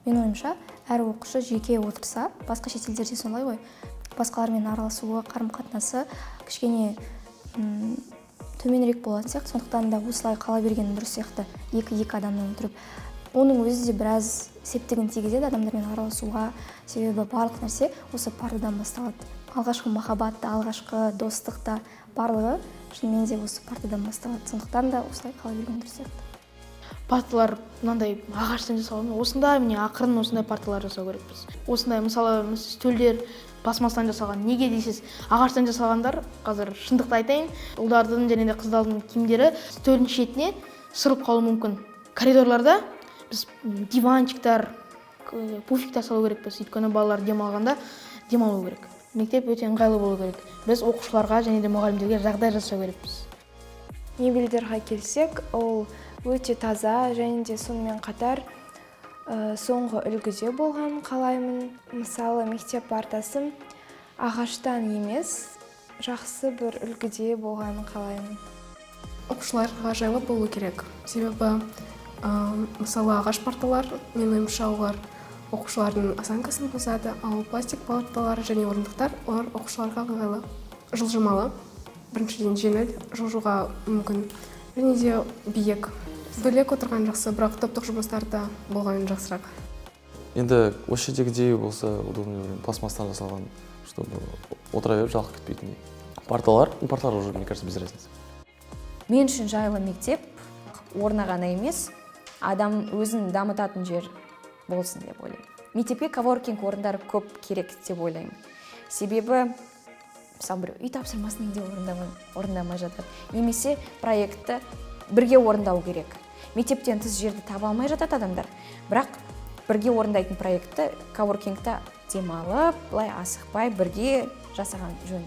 Мен ойымша, әр оқушы жеке отырса, басқа шетелдерде солай ғой, басқалармен араласуы, қарым-қатынасы кішкене төменірек болатын сияқты, сондықтан да осылай қала бергені дұрыс сияқты, екі адамнан отырып. Оның өзі де біраз септігін тигізеді адамдармен араласуға, себебі барлық нәрсе осы партадан басталады. Алғашқы махаббат та, алғашқы достық та барлығы шынымен де осы партадан басталады. Сондықтан да осылай қала берген дұрыс сияқты. Парталар мынандай ағаштан жасалған, осындай міне ақырын осындай парталар жасау керекпіз. Осындай мысалы стөлдер пластмастан жасалған. Неге дейсіз? Ағаштан жасалғандар, қазір шындықты айтайын, ұлдардың және де қыздардың киімдері стөлдің шетіне сырылып қалуы мүмкін. Коридорларда біз диванчиктар, пуфиктар салу керекпіз. Өйткені балалар демалғанда демалу керек. Мектеп өте ыңғайлы болу керек. Біз оқушыларға және де мұғалімдерге жағдай жасау керекпіз. Мебельдерге келсек, ол өте таза және де сонымен қатар соңғы үлгіде болған қалаймын. Мысалы, мектеп партасы ағаштан емес, жақсы бір үлгіде болған қалаймын. Оқушыларға жайлы болу керек. Себебі, мысалы, ағаш парталар, мен ойымша, олар оқушылардың осанкасын бұзады, ал пластик парталар және орындықтар, олар оқушыларға ыңғайлы, жылжымалы, біріншіден жеңіл, жылжуға мүмкін, және де биік. Бөлек отырған жақсы, бірақ топтық жұмыстарда болған жақсырақ. Енді осы жердегідей болса, удобный пластмастан жасалған, чтобы отыра беріп жалқы кетпейтіндей. Парталар уже, мне кажется, без разницы. Мен үшін жайлы мектеп орны ғана емес, адам өзін дамытатын жер болсын деп ойлаймын. Мектепке коворкинг орындары көп керек деп ойлаймын. Себебі, мысалы, бір үй тапсырмасын неде орындамай жатады. Немесе проектті бірге орындау керек. Мектептен тыс жерді таба алмай жатады адамдар, бірақ бірге орындайтын проектті коворкингта демалып, былай асықпай бірге жасаған жөн.